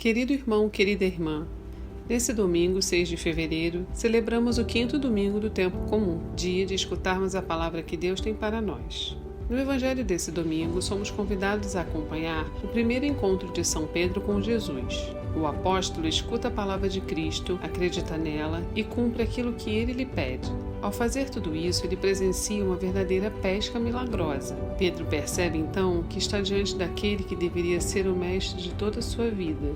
Querido irmão, querida irmã, nesse domingo, 6 de fevereiro, celebramos o 5º domingo do tempo comum, dia de escutarmos a palavra que Deus tem para nós. No evangelho desse domingo, somos convidados a acompanhar o primeiro encontro de São Pedro com Jesus. O apóstolo escuta a palavra de Cristo, acredita nela e cumpre aquilo que ele lhe pede. Ao fazer tudo isso, ele presencia uma verdadeira pesca milagrosa. Pedro percebe então que está diante daquele que deveria ser o mestre de toda a sua vida.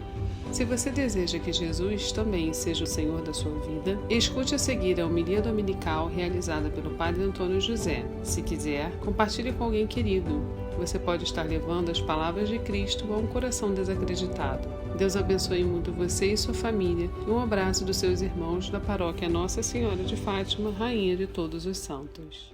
Se você deseja que Jesus também seja o Senhor da sua vida, escute a seguir a homilia dominical realizada pelo Padre Antônio José. Se quiser, compartilhe com alguém querido. Você pode estar levando as palavras de Cristo a um coração desacreditado. Deus abençoe muito você e sua família e um abraço dos seus irmãos da paróquia Nossa Senhora de Fátima, Rainha de Todos os Santos.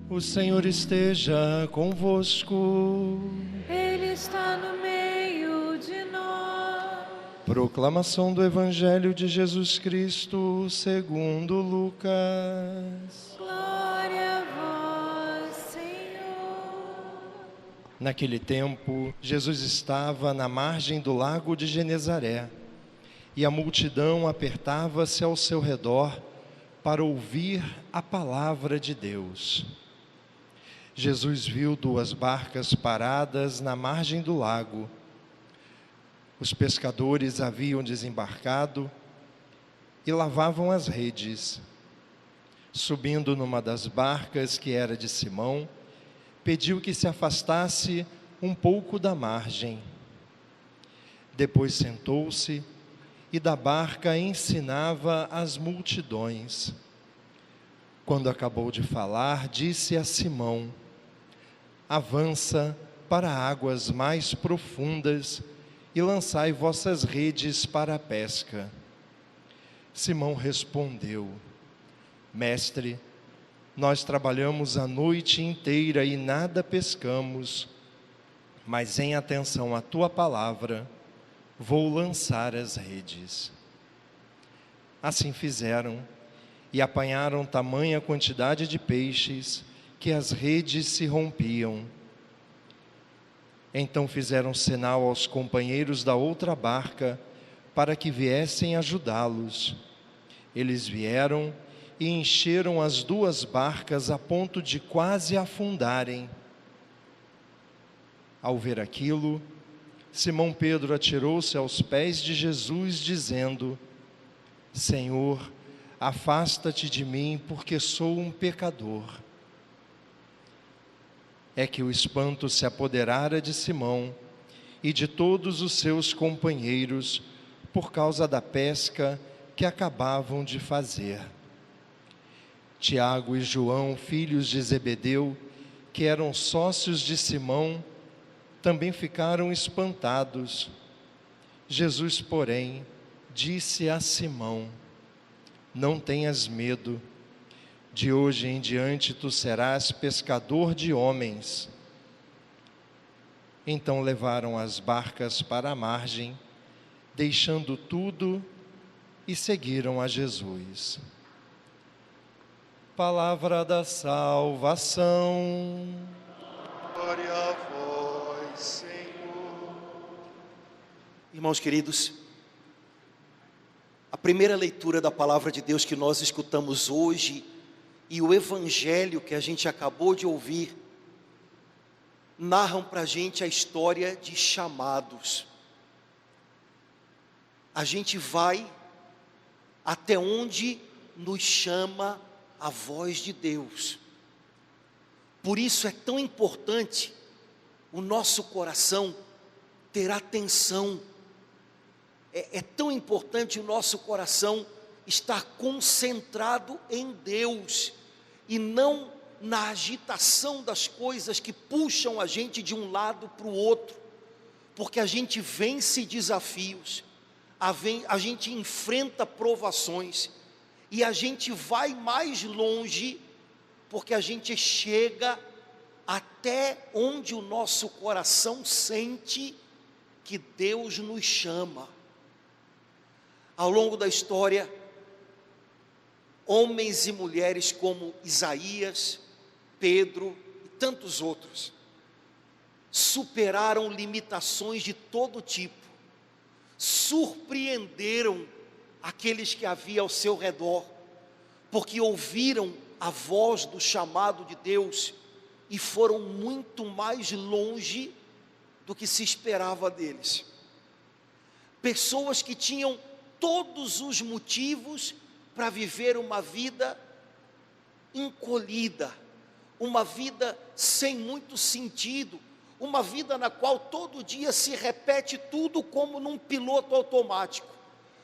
O Senhor esteja convosco. Ele está no meio de nós. Proclamação do Evangelho de Jesus Cristo segundo Lucas. Glória a vós, Senhor. Naquele tempo, Jesus estava na margem do lago de Genezaré, e a multidão apertava-se ao seu redor para ouvir a palavra de Deus. Jesus viu 2 barcas paradas na margem do lago. Os pescadores haviam desembarcado e lavavam as redes. Subindo numa das barcas, que era de Simão, pediu que se afastasse um pouco da margem. Depois sentou-se e da barca ensinava as multidões. Quando acabou de falar, disse a Simão: avança para águas mais profundas e lançai vossas redes para a pesca. Simão respondeu: Mestre, nós trabalhamos a noite inteira e nada pescamos, mas em atenção à tua palavra, vou lançar as redes. Assim fizeram e apanharam tamanha quantidade de peixes que as redes se rompiam. Então fizeram sinal aos companheiros da outra barca para que viessem ajudá-los. Eles vieram e encheram as 2 barcas a ponto de quase afundarem. Ao ver aquilo, Simão Pedro atirou-se aos pés de Jesus, dizendo: Senhor, afasta-te de mim, porque sou um pecador. É que o espanto se apoderara de Simão e de todos os seus companheiros por causa da pesca que acabavam de fazer. Tiago e João, filhos de Zebedeu, que eram sócios de Simão, também ficaram espantados. Jesus, porém, disse a Simão: não tenhas medo. De hoje em diante tu serás pescador de homens. Então levaram as barcas para a margem, deixando tudo, e seguiram a Jesus. Palavra da salvação. Glória a vós, Senhor. Irmãos queridos, a primeira leitura da palavra de Deus que nós escutamos hoje e o evangelho que a gente acabou de ouvir narram para a gente a história de chamados. A gente vai até onde nos chama a voz de Deus. Por isso é tão importante o nosso coração ter atenção. É tão importante o nosso coração estar concentrado em Deus e não na agitação das coisas que puxam a gente de um lado para o outro, porque a gente vence desafios, a gente enfrenta provações e a gente vai mais longe, porque a gente chega até onde o nosso coração sente que Deus nos chama. Ao longo da história, homens e mulheres como Isaías, Pedro e tantos outros superaram limitações de todo tipo, surpreenderam aqueles que havia ao seu redor, porque ouviram a voz do chamado de Deus e foram muito mais longe do que se esperava deles. Pessoas que tinham todos os motivos para viver uma vida encolhida, uma vida sem muito sentido, uma vida na qual todo dia se repete tudo como num piloto automático,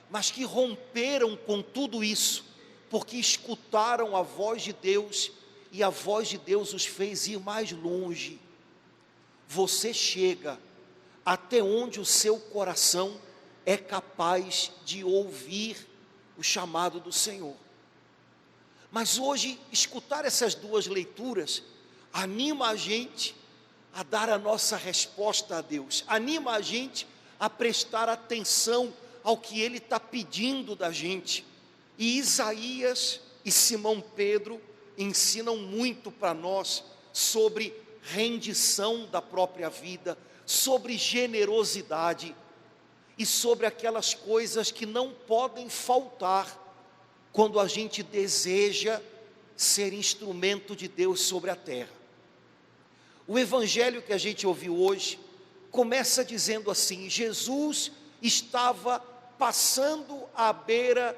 mas que romperam com tudo isso, porque escutaram a voz de Deus, e a voz de Deus os fez ir mais longe. Você chega até onde o seu coração é capaz de ouvir o chamado do Senhor. Mas hoje, escutar essas duas leituras anima a gente a dar a nossa resposta a Deus, anima a gente a prestar atenção ao que Ele está pedindo da gente. E Isaías e Simão Pedro ensinam muito para nós sobre rendição da própria vida, sobre generosidade e sobre aquelas coisas que não podem faltar quando a gente deseja ser instrumento de Deus sobre a terra. O evangelho que a gente ouviu hoje começa dizendo assim: Jesus estava passando à beira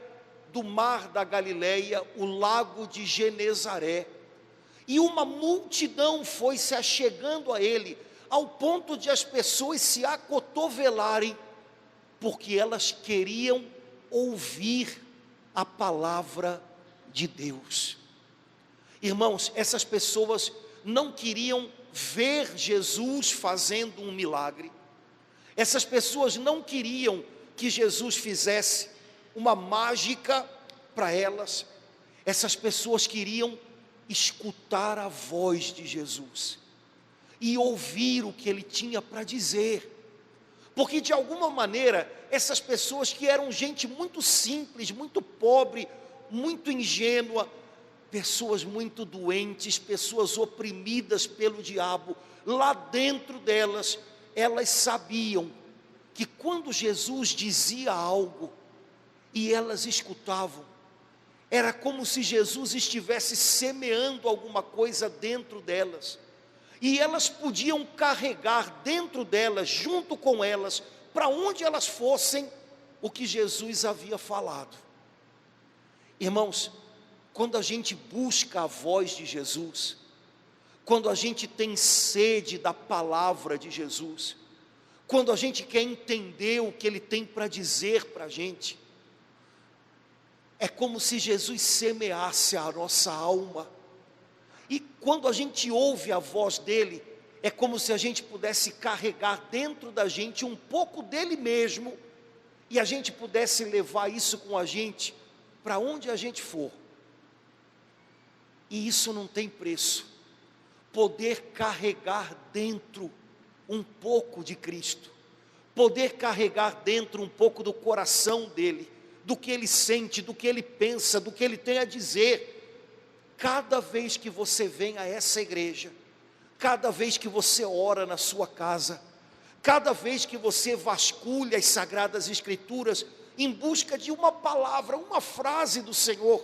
do mar da Galileia, o lago de Genezaré, e uma multidão foi se achegando a ele, ao ponto de as pessoas se acotovelarem, porque elas queriam ouvir a palavra de Deus. Irmãos, essas pessoas não queriam ver Jesus fazendo um milagre, essas pessoas não queriam que Jesus fizesse uma mágica para elas, essas pessoas queriam escutar a voz de Jesus e ouvir o que Ele tinha para dizer, porque de alguma maneira, essas pessoas que eram gente muito simples, muito pobre, muito ingênua, pessoas muito doentes, pessoas oprimidas pelo diabo, lá dentro delas, elas sabiam que quando Jesus dizia algo e elas escutavam, era como se Jesus estivesse semeando alguma coisa dentro delas, e elas podiam carregar dentro delas, junto com elas, para onde elas fossem, o que Jesus havia falado. Irmãos, quando a gente busca a voz de Jesus, quando a gente tem sede da palavra de Jesus, quando a gente quer entender o que Ele tem para dizer para a gente, é como se Jesus semeasse a nossa alma, e quando a gente ouve a voz dEle, é como se a gente pudesse carregar dentro da gente um pouco dEle mesmo, e a gente pudesse levar isso com a gente, para onde a gente for. E isso não tem preço, poder carregar dentro um pouco de Cristo, poder carregar dentro um pouco do coração dEle, do que Ele sente, do que Ele pensa, do que Ele tem a dizer. Cada vez que você vem a essa igreja, cada vez que você ora na sua casa, cada vez que você vasculha as Sagradas Escrituras, em busca de uma palavra, uma frase do Senhor,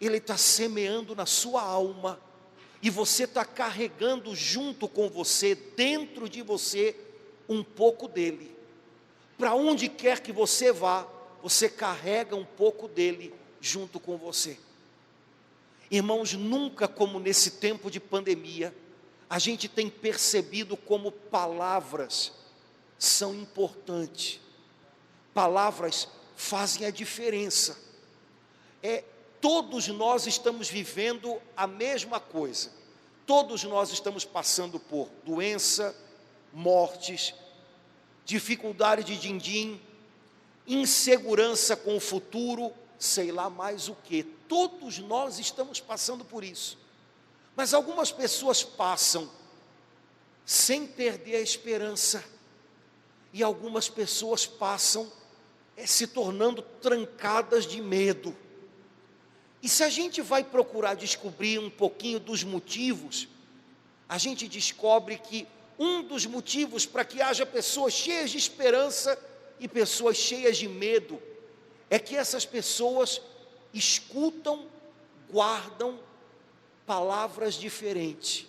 Ele está semeando na sua alma, e você está carregando junto com você, dentro de você, um pouco dEle. Para onde quer que você vá, você carrega um pouco dEle junto com você. Irmãos, nunca como nesse tempo de pandemia, a gente tem percebido como palavras são importantes. Palavras fazem a diferença. Todos nós estamos vivendo a mesma coisa. Todos nós estamos passando por doença, mortes, dificuldade de din-din, insegurança com o futuro, sei lá mais o que. Todos nós estamos passando por isso. Mas algumas pessoas passam sem perder a esperança, e algumas pessoas passam se tornando trancadas de medo. E se a gente vai procurar descobrir um pouquinho dos motivos, a gente descobre que Um dos motivos para que haja pessoas cheias de esperança e pessoas cheias de medo é que essas pessoas escutam, guardam palavras diferentes.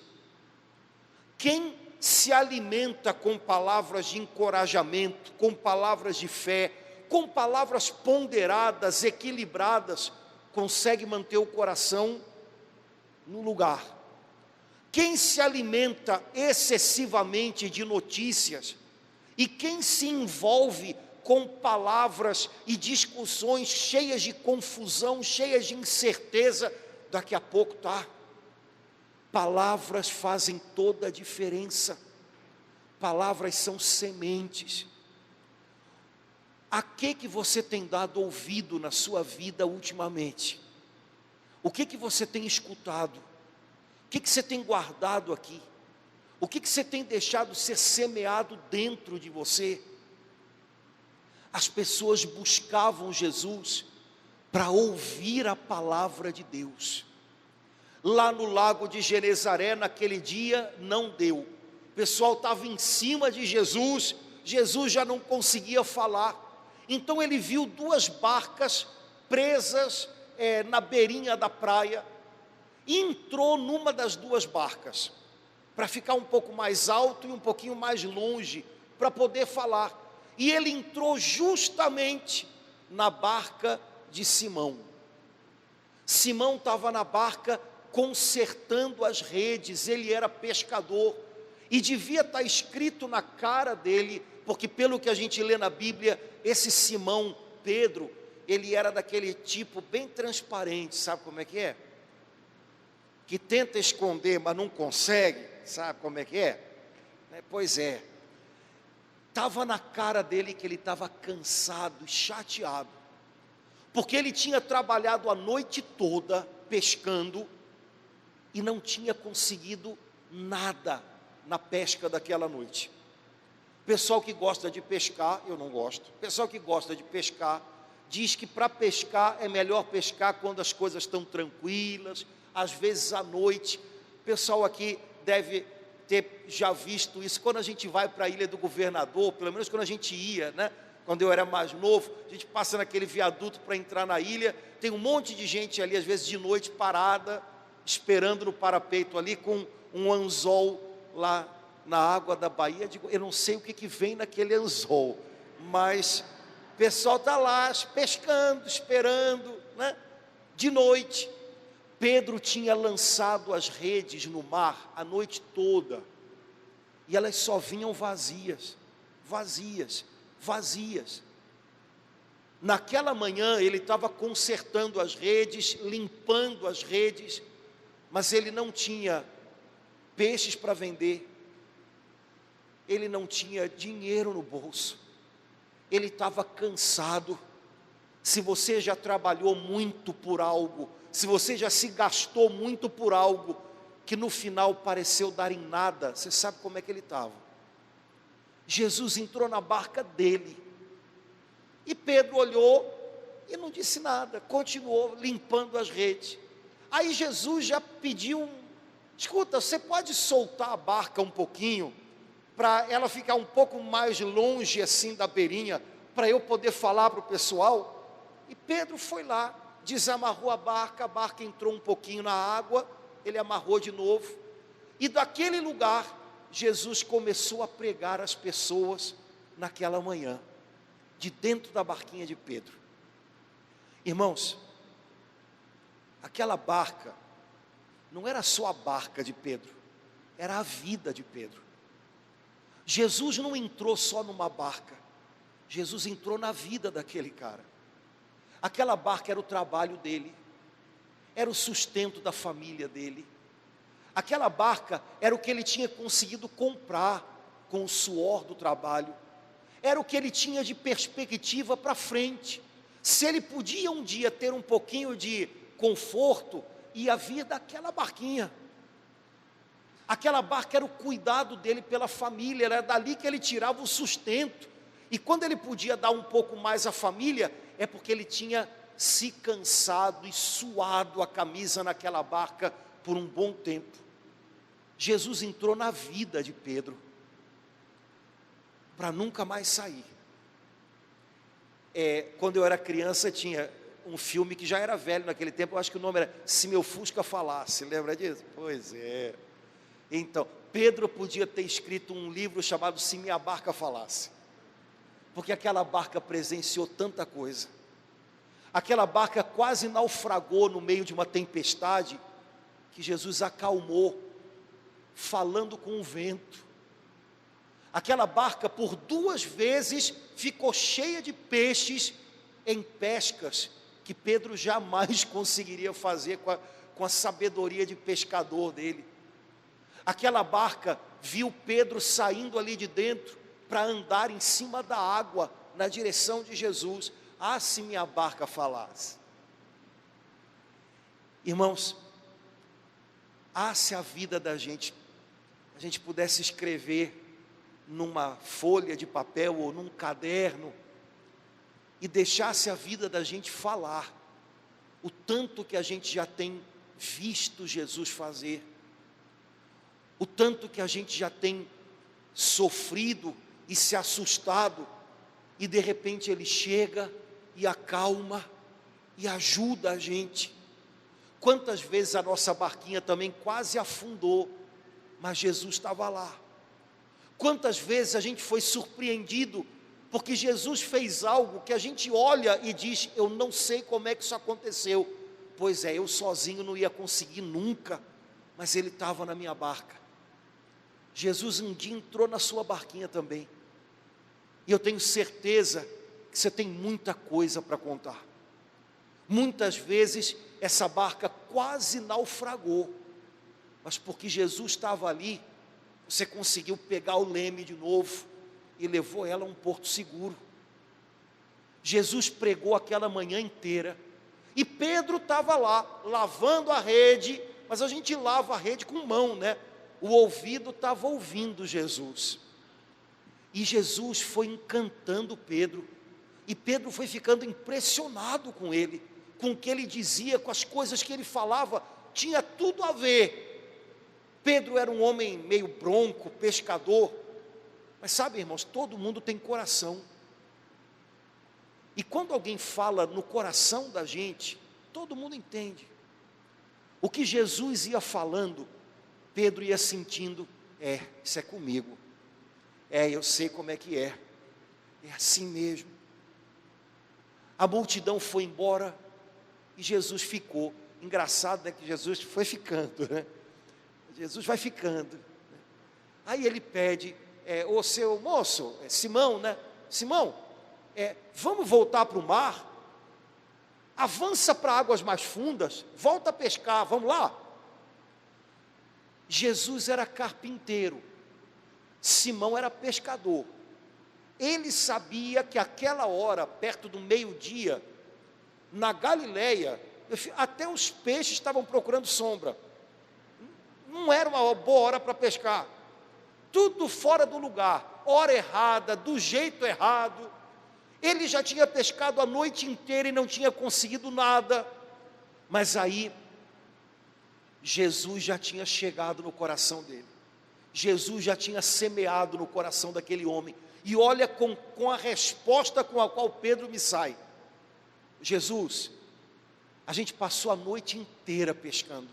Quem se alimenta com palavras de encorajamento, com palavras de fé, com palavras ponderadas, equilibradas, consegue manter o coração no lugar. Quem se alimenta excessivamente de notícias e quem se envolve com palavras e discussões cheias de confusão, cheias de incerteza, daqui a pouco está. Palavras fazem toda a diferença. Palavras são sementes. A que você tem dado ouvido na sua vida ultimamente? O que você tem escutado? O que você tem guardado aqui? O que você tem deixado ser semeado dentro de você? As pessoas buscavam Jesus para ouvir a palavra de Deus. Lá no lago de Genezaré, naquele dia, não deu. O pessoal estava em cima de Jesus, Jesus já não conseguia falar. Então ele viu duas barcas presas na beirinha da praia, e entrou numa das duas barcas, para ficar um pouco mais alto e um pouquinho mais longe, para poder falar. E ele entrou justamente na barca de Simão. Simão estava na barca consertando as redes, ele era pescador, e devia estar escrito na cara dele, porque pelo que a gente lê na Bíblia, esse Simão Pedro, ele era daquele tipo bem transparente, sabe como é? Que tenta esconder, mas não consegue, sabe como é? Pois é, estava na cara dele que ele estava cansado, chateado, porque ele tinha trabalhado a noite toda pescando, e não tinha conseguido nada na pesca daquela noite. Pessoal que gosta de pescar, eu não gosto, pessoal que gosta de pescar, diz que para pescar é melhor pescar quando as coisas estão tranquilas, às vezes à noite. O pessoal aqui deve ter já visto isso, quando a gente vai para a Ilha do Governador, pelo menos quando a gente ia, né? Quando eu era mais novo, a gente passa naquele viaduto para entrar na ilha, tem um monte de gente ali, às vezes de noite, parada, esperando no parapeito ali, com um anzol lá na água da Bahia. Eu não sei o que vem naquele anzol, mas o pessoal está lá pescando, esperando, né? De noite. Pedro tinha lançado as redes no mar a noite toda, e elas só vinham vazias, vazias, vazias. Naquela manhã ele estava consertando as redes, limpando as redes, mas ele não tinha peixes para vender, ele não tinha dinheiro no bolso, ele estava cansado. Se você já trabalhou muito por algo, se você já se gastou muito por algo, que no final pareceu dar em nada, você sabe como é que ele estava. Jesus entrou na barca dele, e Pedro olhou e não disse nada, continuou limpando as redes. Aí Jesus já pediu, escuta, você pode soltar a barca um pouquinho, para ela ficar um pouco mais longe assim da beirinha, para eu poder falar para o pessoal? E Pedro foi lá, desamarrou a barca entrou um pouquinho na água, ele amarrou de novo, e daquele lugar, Jesus começou a pregar às pessoas naquela manhã, de dentro da barquinha de Pedro. Irmãos, aquela barca, não era só a barca de Pedro, era a vida de Pedro. Jesus não entrou só numa barca, Jesus entrou na vida daquele cara. Aquela barca era o trabalho dele, era o sustento da família dele. Aquela barca era o que ele tinha conseguido comprar com o suor do trabalho, era o que ele tinha de perspectiva para frente. Se ele podia um dia ter um pouquinho de conforto, ia vir daquela barquinha. Aquela barca era o cuidado dele pela família, era dali que ele tirava o sustento. E quando ele podia dar um pouco mais à família, é porque ele tinha se cansado e suado a camisa naquela barca por um bom tempo. Jesus entrou na vida de Pedro. para nunca mais sair. Quando eu era criança, tinha um filme que já era velho naquele tempo, eu acho que o nome era Se Meu Fusca Falasse, lembra disso? Pois é. Então, Pedro podia ter escrito um livro chamado Se Minha Barca Falasse, porque aquela barca presenciou tanta coisa. Aquela barca quase naufragou no meio de uma tempestade, que Jesus acalmou, falando com o vento. Aquela barca por 2 vezes ficou cheia de peixes em pescas, que Pedro jamais conseguiria fazer com a sabedoria de pescador dele. Aquela barca viu Pedro saindo ali de dentro para andar em cima da água, na direção de Jesus. Ah, se minha barca falasse. Irmãos, se a vida da gente, a gente pudesse escrever numa folha de papel ou num caderno, e deixasse a vida da gente falar, o tanto que a gente já tem visto Jesus fazer, o tanto que a gente já tem sofrido e se assustado, e de repente Ele chega e acalma e ajuda a gente. Quantas vezes a nossa barquinha também quase afundou, mas Jesus estava lá. Quantas vezes a gente foi surpreendido, porque Jesus fez algo que a gente olha e diz: eu não sei como é que isso aconteceu. Pois é, eu sozinho não ia conseguir nunca, mas Ele estava na minha barca. Jesus um dia entrou na sua barquinha também, e eu tenho certeza que você tem muita coisa para contar. Muitas vezes essa barca quase naufragou, mas porque Jesus estava ali, você conseguiu pegar o leme de novo e levou ela a um porto seguro. Jesus pregou aquela manhã inteira, e Pedro estava lá, lavando a rede, mas a gente lava a rede com mão, né? O ouvido estava ouvindo Jesus, e Jesus foi encantando Pedro, e Pedro foi ficando impressionado com ele, com o que ele dizia, com as coisas que ele falava, tinha tudo a ver. Pedro era um homem meio bronco, pescador, mas sabe, irmãos, todo mundo tem coração, e quando alguém fala no coração da gente, todo mundo entende. O que Jesus ia falando, Pedro ia sentindo: isso é comigo, eu sei como é que é assim mesmo. A multidão foi embora e Jesus ficou. Engraçado, né, que Jesus foi ficando, né? Jesus vai ficando, né? Aí ele pede: ô seu moço, Simão, né? Simão, vamos voltar para o mar, avança para águas mais fundas, volta a pescar, vamos lá. Jesus era carpinteiro, Simão era pescador. Ele sabia que aquela hora, perto do meio-dia, na Galileia, até os peixes estavam procurando sombra. Não era uma boa hora para pescar. Tudo fora do lugar, hora errada, do jeito errado. Ele já tinha pescado a noite inteira e não tinha conseguido nada. Mas aí, Jesus já tinha chegado no coração dele. Jesus já tinha semeado no coração daquele homem. E olha com a resposta com a qual Pedro me sai: Jesus, a gente passou a noite inteira pescando,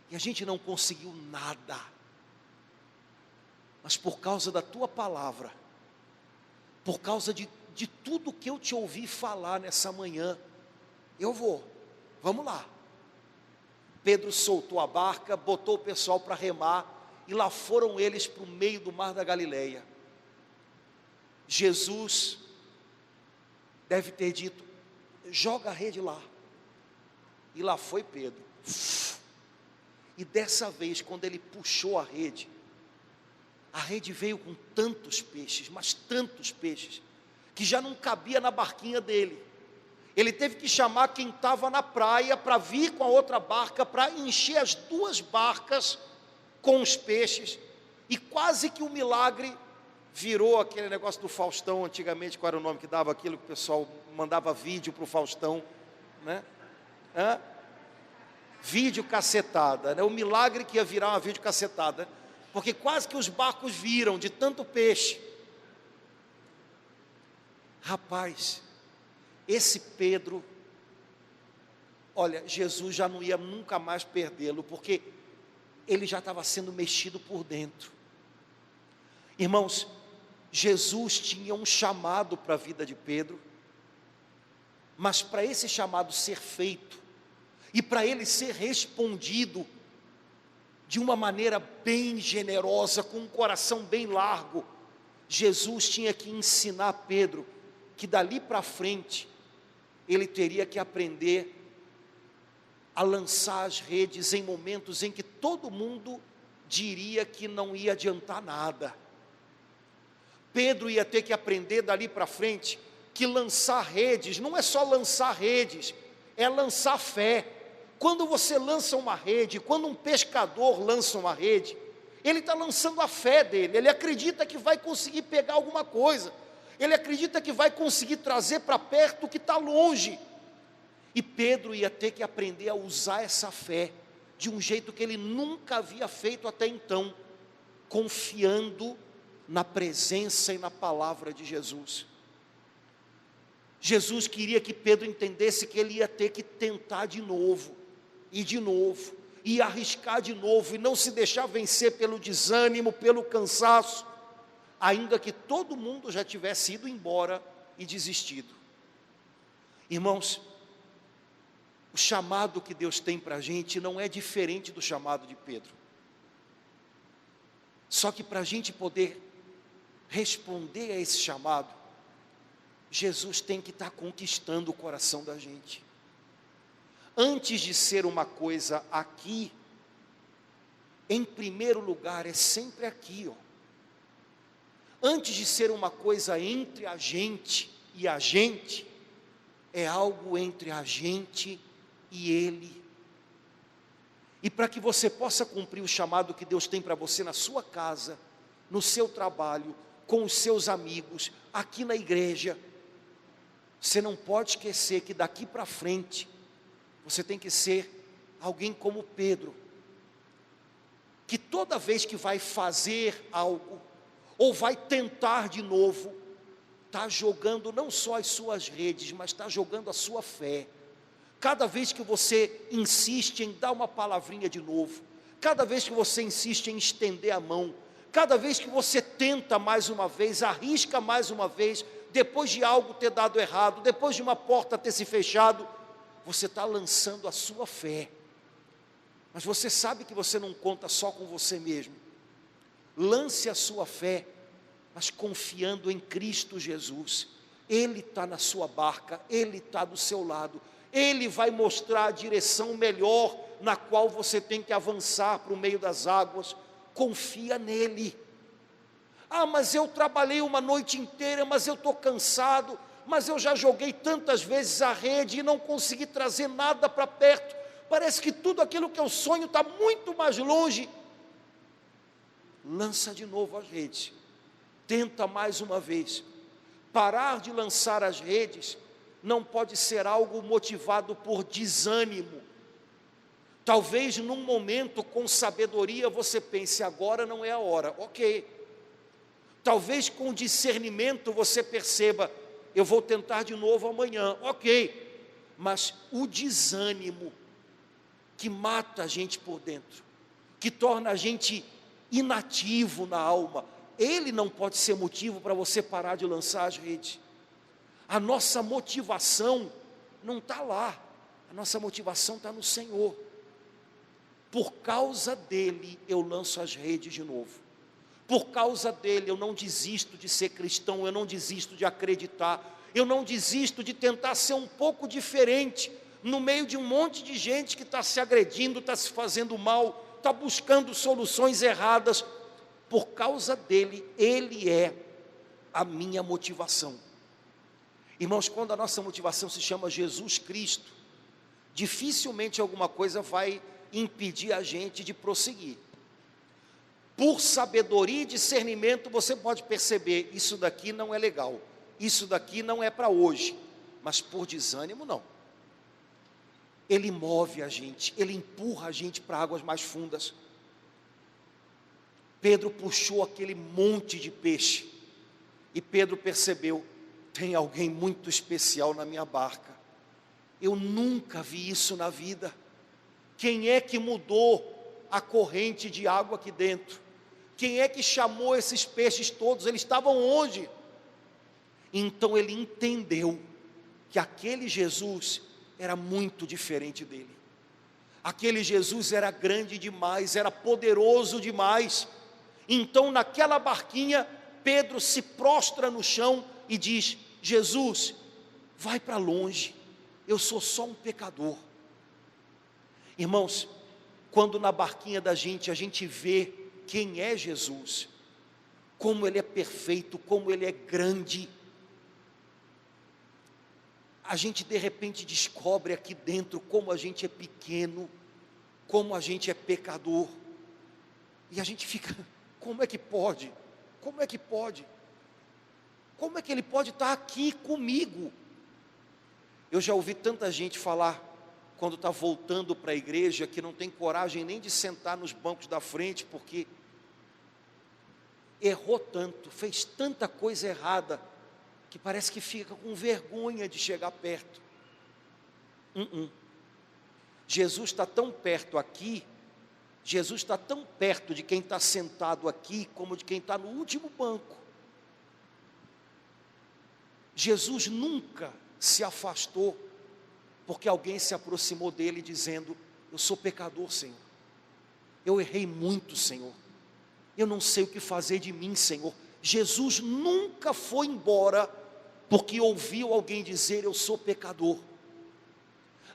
e a gente não conseguiu nada, mas por causa da tua palavra, por causa de tudo que eu te ouvi falar nessa manhã, vamos lá. Pedro soltou a barca, botou o pessoal para remar, e lá foram eles para o meio do mar da Galileia. Jesus deve ter dito: joga a rede lá. E lá foi Pedro. E dessa vez, quando ele puxou a rede veio com tantos peixes, mas tantos peixes, que já não cabia na barquinha dele. Ele teve que chamar quem estava na praia para vir com a outra barca, para encher as 2 barcas com os peixes, e quase que o milagre virou aquele negócio do Faustão antigamente. Qual era o nome que dava aquilo que o pessoal mandava vídeo para o Faustão, né? Vídeo cacetada, né? O milagre que ia virar uma vídeo cacetada, porque quase que os barcos viram de tanto peixe. Rapaz, esse Pedro, olha, Jesus já não ia nunca mais perdê-lo, porque ele já estava sendo mexido por dentro. Irmãos, Jesus tinha um chamado para a vida de Pedro, mas para esse chamado ser feito, e para ele ser respondido de uma maneira bem generosa, com um coração bem largo, Jesus tinha que ensinar Pedro que dali para frente ele teria que aprender a lançar as redes em momentos em que todo mundo diria que não ia adiantar nada. Pedro ia ter que aprender dali para frente que lançar redes não é só lançar redes, é lançar fé. Quando você lança uma rede, quando um pescador lança uma rede, ele está lançando a fé dele, ele acredita que vai conseguir pegar alguma coisa, ele acredita que vai conseguir trazer para perto o que está longe. E Pedro ia ter que aprender a usar essa fé de um jeito que ele nunca havia feito até então, confiando na presença e na palavra de Jesus. Jesus queria que Pedro entendesse que ele ia ter que tentar de novo, e arriscar de novo, e não se deixar vencer pelo desânimo, pelo cansaço, ainda que todo mundo já tivesse ido embora e desistido. Irmãos, o chamado que Deus tem para a gente não é diferente do chamado de Pedro. Só que para a gente poder responder a esse chamado, Jesus tem que estar conquistando o coração da gente. Antes de ser uma coisa aqui, em primeiro lugar é sempre aqui, ó. Antes de ser uma coisa entre a gente e a gente, é algo entre a gente e Ele. E para que você possa cumprir o chamado que Deus tem para você na sua casa, no seu trabalho, com os seus amigos, aqui na igreja, você não pode esquecer que daqui para frente, você tem que ser alguém como Pedro, que toda vez que vai fazer algo, ou vai tentar de novo, está jogando não só as suas redes, mas está jogando a sua fé. Cada vez que você insiste em dar uma palavrinha de novo, cada vez que você insiste em estender a mão, cada vez que você tenta mais uma vez, arrisca mais uma vez, depois de algo ter dado errado, depois de uma porta ter se fechado, você está lançando a sua fé. Mas você sabe que você não conta só com você mesmo. Lance a sua fé, mas confiando em Cristo Jesus. Ele está na sua barca, Ele está do seu lado, Ele vai mostrar a direção melhor na qual você tem que avançar para o meio das águas. Confia nele. Ah, mas eu trabalhei uma noite inteira, mas eu estou cansado, mas eu já joguei tantas vezes a rede e não consegui trazer nada para perto, parece que tudo aquilo que eu sonho está muito mais longe. Lança de novo as redes, tenta mais uma vez. Parar de lançar as redes não pode ser algo motivado por desânimo. Talvez num momento com sabedoria você pense, agora não é a hora, ok. Talvez com discernimento você perceba, eu vou tentar de novo amanhã, ok. Mas o desânimo que mata a gente por dentro, que torna a gente inativo na alma, ele não pode ser motivo para você parar de lançar as redes. A nossa motivação não está lá, a nossa motivação está no Senhor. Por causa dele eu lanço as redes de novo. Por causa dele eu não desisto de ser cristão, eu não desisto de acreditar, eu não desisto de tentar ser um pouco diferente, no meio de um monte de gente que está se agredindo, está se fazendo mal, está buscando soluções erradas. Por causa dele, ele é a minha motivação. Irmãos, quando a nossa motivação se chama Jesus Cristo, dificilmente alguma coisa vai impedir a gente de prosseguir. Por sabedoria e discernimento você pode perceber, isso daqui não é legal, isso daqui não é para hoje, mas por desânimo não. Ele move a gente, ele empurra a gente para águas mais fundas. Pedro puxou aquele monte de peixe, e Pedro percebeu tem alguém muito especial na minha barca. Eu nunca vi isso na vida. Quem é que mudou a corrente de água aqui dentro? Quem é que chamou esses peixes todos? Eles estavam onde? Então ele entendeu que aquele Jesus era muito diferente dele. Aquele Jesus era grande demais, era poderoso demais. Então naquela barquinha, Pedro se prostra no chão e diz: Jesus, vai para longe, eu sou só um pecador. Irmãos, quando na barquinha da gente a gente vê quem é Jesus, como Ele é perfeito, como Ele é grande, a gente de repente descobre aqui dentro como a gente é pequeno, como a gente é pecador, e a gente fica: como é que pode? Como é que pode? Como é que Ele pode estar aqui comigo? Eu já ouvi tanta gente falar, quando está voltando para a igreja, que não tem coragem nem de sentar nos bancos da frente, porque errou tanto, fez tanta coisa errada, que parece que fica com vergonha de chegar perto. Jesus está tão perto aqui, Jesus está tão perto de quem está sentado aqui, como de quem está no último banco. Jesus nunca se afastou, porque alguém se aproximou dele dizendo: eu sou pecador, Senhor, eu errei muito, Senhor, eu não sei o que fazer de mim, Senhor. Jesus nunca foi embora, porque ouviu alguém dizer: eu sou pecador.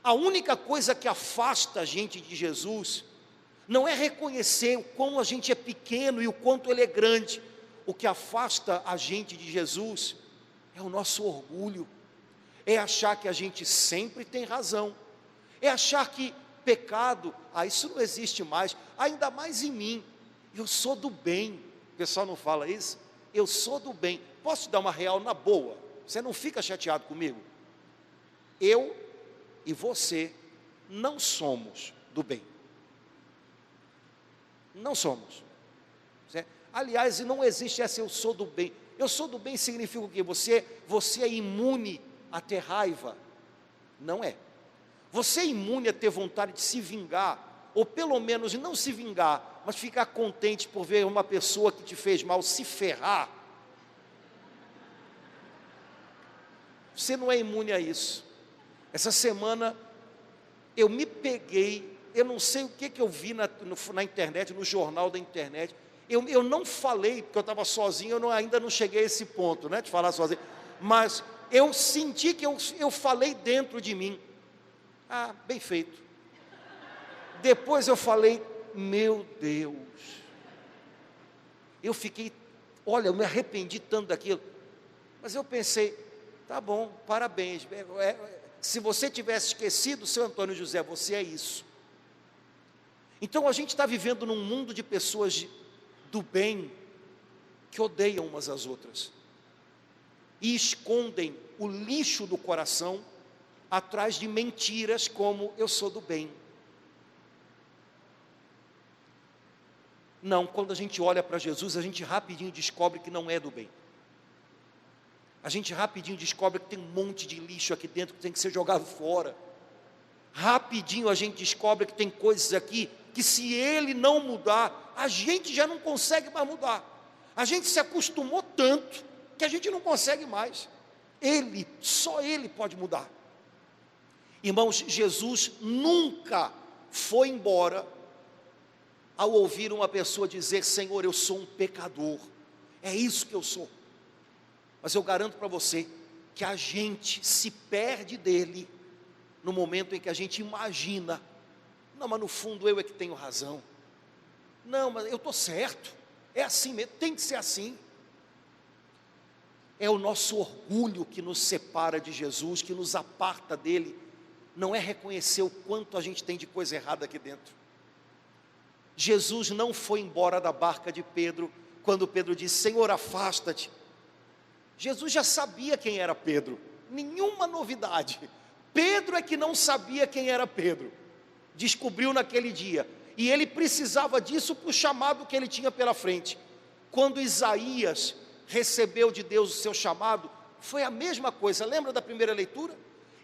A única coisa que afasta a gente de Jesus, não é reconhecer o quão a gente é pequeno e o quanto Ele é grande. O que afasta a gente de Jesus é o nosso orgulho, é achar que a gente sempre tem razão, é achar que pecado, isso não existe mais, ainda mais em mim, eu sou do bem. O pessoal não fala isso? Eu sou do bem. Posso te dar uma real na boa? Você não fica chateado comigo? Eu e você não somos do bem. Não somos. Aliás, não existe essa eu sou do bem. Eu sou do bem significa o quê? Você é imune a ter raiva? Não é. Você é imune a ter vontade de se vingar, ou pelo menos não se vingar, mas ficar contente por ver uma pessoa que te fez mal se ferrar? Você não é imune a isso. Essa semana eu me peguei, eu não sei o que eu vi na internet, no jornal da internet. Eu não falei, porque eu estava sozinho, ainda não cheguei a esse ponto, de falar sozinho, mas eu senti que eu falei dentro de mim. Bem feito. Depois eu falei: meu Deus, eu fiquei, olha, eu me arrependi tanto daquilo, mas eu pensei: tá bom, parabéns, se você tivesse esquecido, seu Antônio José, você é isso. Então a gente está vivendo num mundo de pessoas do bem, que odeiam umas às outras, e escondem o lixo do coração, atrás de mentiras como: eu sou do bem. Não, quando a gente olha para Jesus, a gente rapidinho descobre que não é do bem. A gente rapidinho descobre que tem um monte de lixo aqui dentro que tem que ser jogado fora. Rapidinho a gente descobre que tem coisas aqui que, se Ele não mudar, a gente já não consegue mais mudar. A gente se acostumou tanto que a gente não consegue mais. Só Ele pode mudar. Irmãos, Jesus nunca foi embora ao ouvir uma pessoa dizer: Senhor, eu sou um pecador, é isso que eu sou. Mas eu garanto para você que a gente se perde dele no momento em que a gente imagina: não, mas no fundo eu é que tenho razão, não, mas eu estou certo, é assim mesmo, tem que ser assim. É o nosso orgulho que nos separa de Jesus, que nos aparta dele. Não é reconhecer o quanto a gente tem de coisa errada aqui dentro. Jesus não foi embora da barca de Pedro quando Pedro disse: Senhor, afasta-te. Jesus já sabia quem era Pedro, nenhuma novidade. Pedro é que não sabia quem era Pedro, descobriu naquele dia, e ele precisava disso para o chamado que ele tinha pela frente. Quando Isaías recebeu de Deus o seu chamado, foi a mesma coisa. Lembra da primeira leitura?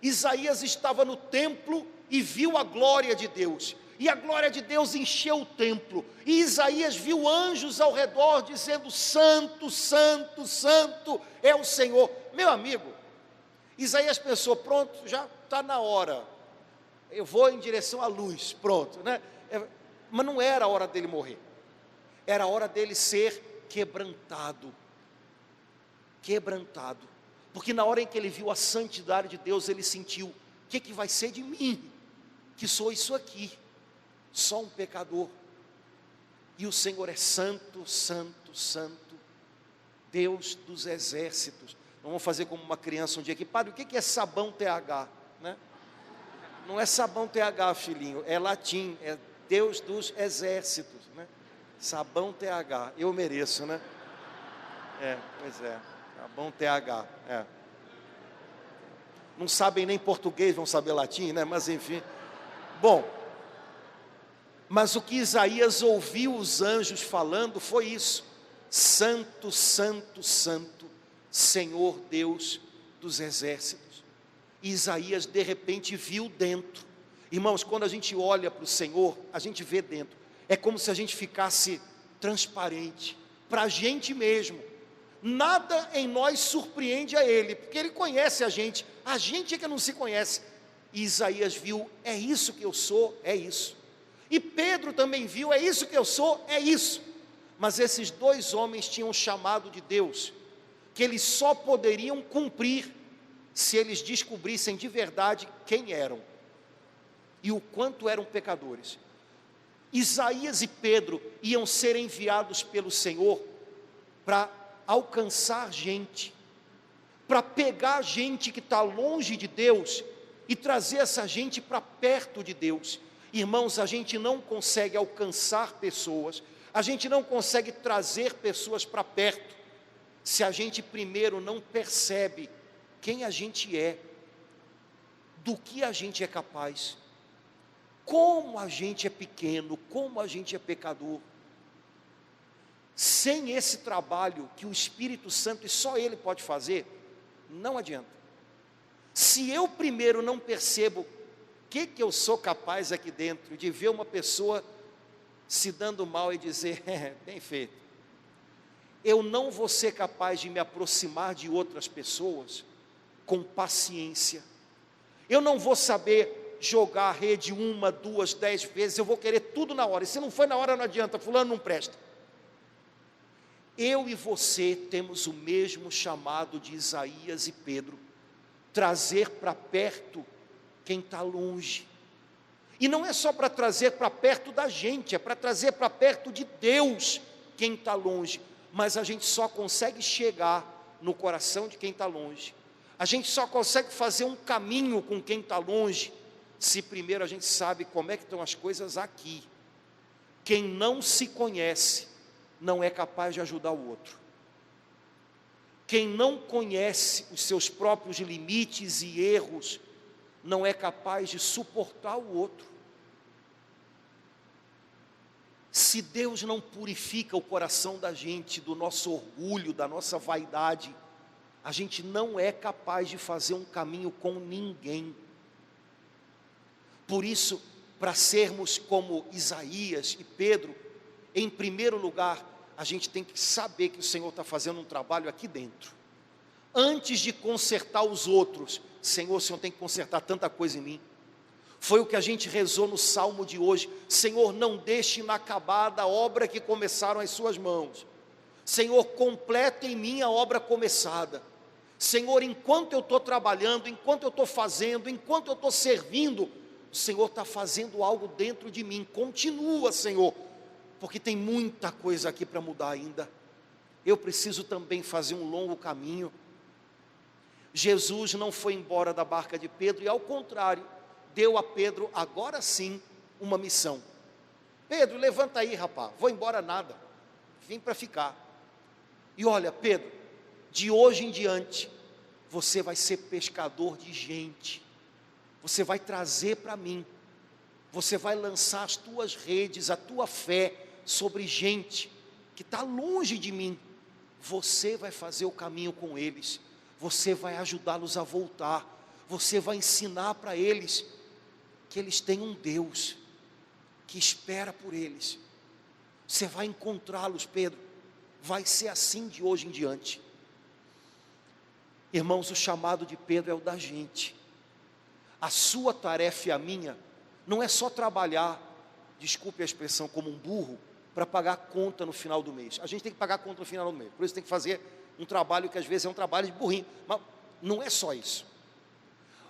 Isaías estava no templo e viu a glória de Deus. E a glória de Deus encheu o templo. E Isaías viu anjos ao redor dizendo: santo, santo, santo é o Senhor. Meu amigo, Isaías pensou: pronto, já está na hora. Eu vou em direção à luz, pronto, né? Mas não era a hora dele morrer. Era a hora dele ser quebrantado. Quebrantado. Porque na hora em que ele viu a santidade de Deus, ele sentiu: o que vai ser de mim, que sou isso aqui, só um pecador. E o Senhor é santo, santo, santo, Deus dos exércitos. Não vamos fazer como uma criança um dia aqui: padre, o que é sabão TH? Né? Não é sabão TH, filhinho, é latim, é Deus dos exércitos, né? Sabão TH, eu mereço, né? Pois é, sabão TH, Não sabem nem português, vão saber latim, né? Mas enfim, bom, mas o que Isaías ouviu os anjos falando foi isso: santo, santo, santo, Senhor Deus dos exércitos. E Isaías de repente viu dentro. Irmãos, quando a gente olha para o Senhor, a gente vê dentro. É como se a gente ficasse transparente para a gente mesmo. Nada em nós surpreende a Ele, porque Ele conhece a gente é que não se conhece. E Isaías viu: é isso que eu sou, é isso. E Pedro também viu: é isso que eu sou, é isso. Mas esses dois homens tinham um chamado de Deus, que eles só poderiam cumprir se eles descobrissem de verdade quem eram e o quanto eram pecadores. Isaías e Pedro iam ser enviados pelo Senhor para alcançar gente, para pegar gente que está longe de Deus e trazer essa gente para perto de Deus. Irmãos, a gente não consegue alcançar pessoas, a gente não consegue trazer pessoas para perto, se a gente primeiro não percebe quem a gente é, do que a gente é capaz, como a gente é pequeno, como a gente é pecador. Sem esse trabalho que o Espírito Santo, e só Ele pode fazer, não adianta. Se eu primeiro não percebo o que eu sou capaz aqui dentro, de ver uma pessoa se dando mal e dizer: bem feito, eu não vou ser capaz de me aproximar de outras pessoas com paciência. Eu não vou saber jogar a rede 1, 2, 10 vezes, eu vou querer tudo na hora, e se não for na hora não adianta, fulano não presta. Eu e você temos o mesmo chamado de Isaías e Pedro: trazer para perto quem está longe. E não é só para trazer para perto da gente, é para trazer para perto de Deus quem está longe. Mas a gente só consegue chegar no coração de quem está longe, a gente só consegue fazer um caminho com quem está longe, se primeiro a gente sabe como é que estão as coisas aqui. Quem não se conhece não é capaz de ajudar o outro. Quem não conhece os seus próprios limites e erros não é capaz de suportar o outro. Se Deus não purifica o coração da gente, do nosso orgulho, da nossa vaidade, a gente não é capaz de fazer um caminho com ninguém. Por isso, para sermos como Isaías e Pedro, em primeiro lugar, a gente tem que saber que o Senhor está fazendo um trabalho aqui dentro. Antes de consertar os outros, Senhor, o Senhor tem que consertar tanta coisa em mim. Foi o que a gente rezou no salmo de hoje: Senhor, não deixe inacabada a obra que começaram as suas mãos. Senhor, completa em mim a obra começada. Senhor, enquanto eu estou trabalhando, enquanto eu estou fazendo, enquanto eu estou servindo, o Senhor está fazendo algo dentro de mim. Continua, Senhor, porque tem muita coisa aqui para mudar ainda. Eu preciso também fazer um longo caminho. Jesus não foi embora da barca de Pedro, e ao contrário, deu a Pedro, agora sim, uma missão. Pedro, levanta aí, rapaz, vou embora nada, vim para ficar. E olha, Pedro, de hoje em diante, você vai ser pescador de gente, você vai trazer para mim, você vai lançar as tuas redes, a tua fé sobre gente que está longe de mim, você vai fazer o caminho com eles, você vai ajudá-los a voltar, você vai ensinar para eles que eles têm um Deus que espera por eles. Você vai encontrá-los, Pedro, vai ser assim de hoje em diante. Irmãos, o chamado de Pedro é o da gente. A sua tarefa e a minha não é só trabalhar, desculpe a expressão, como um burro, para pagar a conta no final do mês. A gente tem que pagar a conta no final do mês, por isso tem que fazer um trabalho que às vezes é um trabalho de burrinho, mas não é só isso.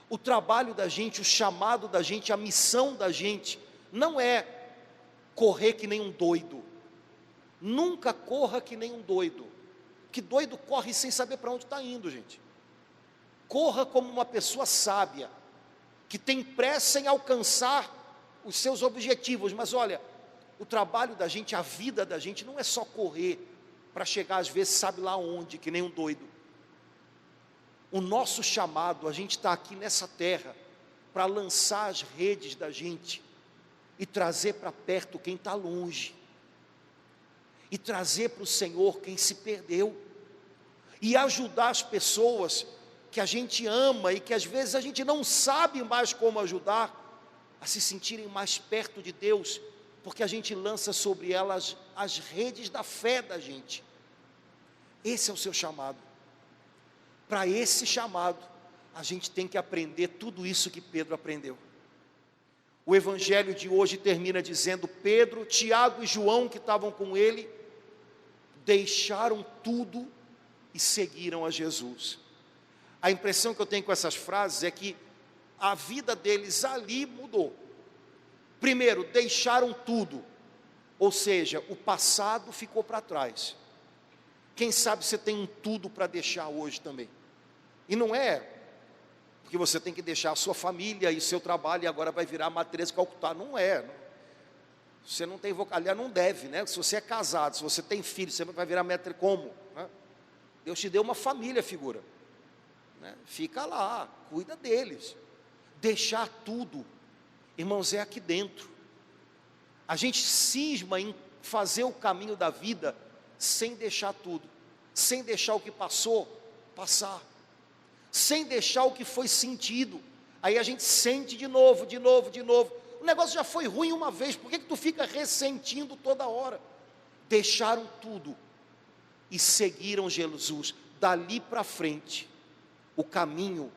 O trabalho da gente, o chamado da gente, a missão da gente, não é correr que nem um doido. Nunca corra que nem um doido, que doido corre sem saber para onde está indo, gente. Corra como uma pessoa sábia, que tem pressa em alcançar os seus objetivos. Mas olha, o trabalho da gente, a vida da gente, não é só correr para chegar às vezes sabe lá onde, que nem um doido. O nosso chamado, a gente está aqui nessa terra para lançar as redes da gente e trazer para perto quem está longe, e trazer para o Senhor quem se perdeu, e ajudar as pessoas que a gente ama e que às vezes a gente não sabe mais como ajudar, a se sentirem mais perto de Deus, porque a gente lança sobre elas as redes da fé da gente. Esse é o seu chamado. Para esse chamado, a gente tem que aprender tudo isso que Pedro aprendeu. O evangelho de hoje termina dizendo: Pedro, Tiago e João, que estavam com ele, deixaram tudo e seguiram a Jesus. A impressão que eu tenho com essas frases é que a vida deles ali mudou. Primeiro, deixaram tudo, ou seja, o passado ficou para trás. Quem sabe você tem um tudo para deixar hoje também. E não é porque você tem que deixar a sua família e seu trabalho e agora vai virar Madre Teresa de Calcutá. Não é. Você não tem vocação, aliás, não deve, né? Se você é casado, se você tem filho, você vai virar Madre Teresa como? Né? Deus te deu uma família, figura. Né? Fica lá, cuida deles. Deixar tudo, irmãos, é aqui dentro. A gente cisma em fazer o caminho da vida sem deixar tudo, sem deixar o que passou passar, sem deixar o que foi sentido. Aí a gente sente de novo. O negócio já foi ruim uma vez, por que tu fica ressentindo toda hora? Deixaram tudo e seguiram Jesus. Dali para frente, o caminho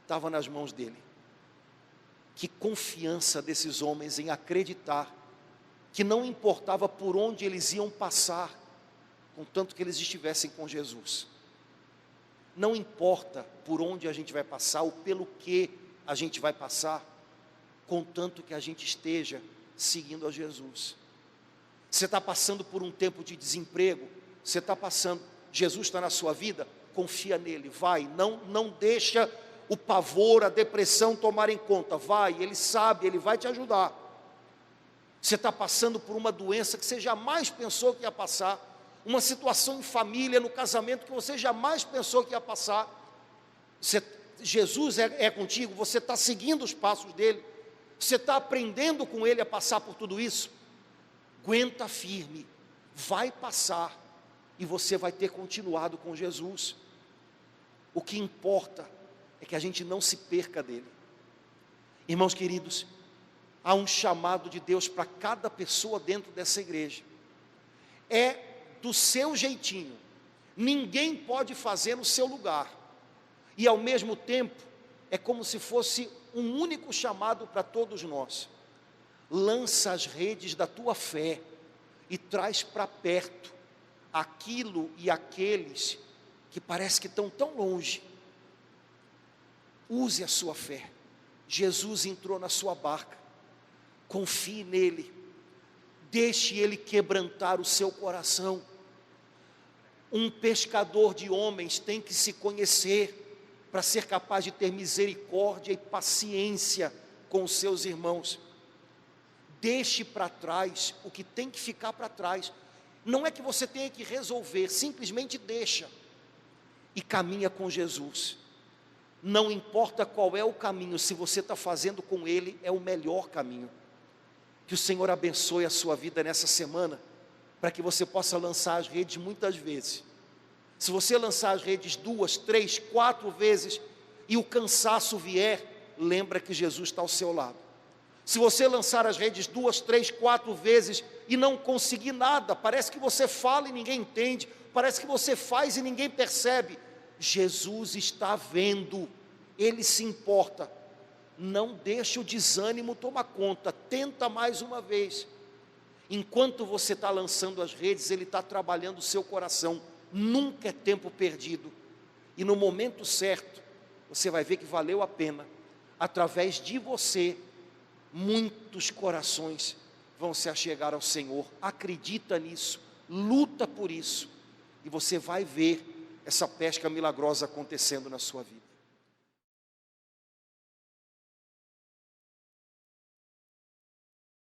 estava nas mãos dele. Que confiança desses homens em acreditar que não importava por onde eles iam passar, contanto que eles estivessem com Jesus. Não importa por onde a gente vai passar, ou pelo que a gente vai passar, contanto que a gente esteja seguindo a Jesus. Você está passando por um tempo de desemprego, você está passando, Jesus está na sua vida, confia nele, vai, não deixa o pavor, a depressão tomarem conta, vai, ele sabe, ele vai te ajudar. Você está passando por uma doença que você jamais pensou que ia passar, uma situação em família, no casamento que você jamais pensou que ia passar. Jesus é contigo, você está seguindo os passos dele, você está aprendendo com ele a passar por tudo isso. Aguenta firme, vai passar, e você vai ter continuado com Jesus. O que importa é que a gente não se perca dele. Irmãos queridos, há um chamado de Deus para cada pessoa dentro dessa igreja. É do seu jeitinho, ninguém pode fazer no seu lugar, e ao mesmo tempo, é como se fosse um único chamado para todos nós. Lança as redes da tua fé, e traz para perto, aquilo e aqueles, que parece que estão tão longe. Use a sua fé, Jesus entrou na sua barca, confie nele, deixe ele quebrantar o seu coração. Um pescador de homens tem que se conhecer, para ser capaz de ter misericórdia e paciência com os seus irmãos. Deixe para trás o que tem que ficar para trás, não é que você tenha que resolver, simplesmente deixa, e caminha com Jesus. Não importa qual é o caminho, se você está fazendo com ele, é o melhor caminho. Que o Senhor abençoe a sua vida nessa semana, para que você possa lançar as redes muitas vezes, Se você lançar as redes 2, 3, 4 vezes e o cansaço vier, lembra que Jesus está ao seu lado. Se você lançar as redes 2, 3, 4 vezes e não conseguir nada, parece que você fala e ninguém entende, parece que você faz e ninguém percebe, Jesus está vendo, Ele se importa. Não deixe o desânimo tomar conta, tenta mais uma vez. Enquanto você está lançando as redes, Ele está trabalhando o seu coração. Nunca é tempo perdido. E no momento certo, você vai ver que valeu a pena. Através de você, muitos corações vão se achegar ao Senhor. Acredita nisso, luta por isso, e você vai ver essa pesca milagrosa acontecendo na sua vida.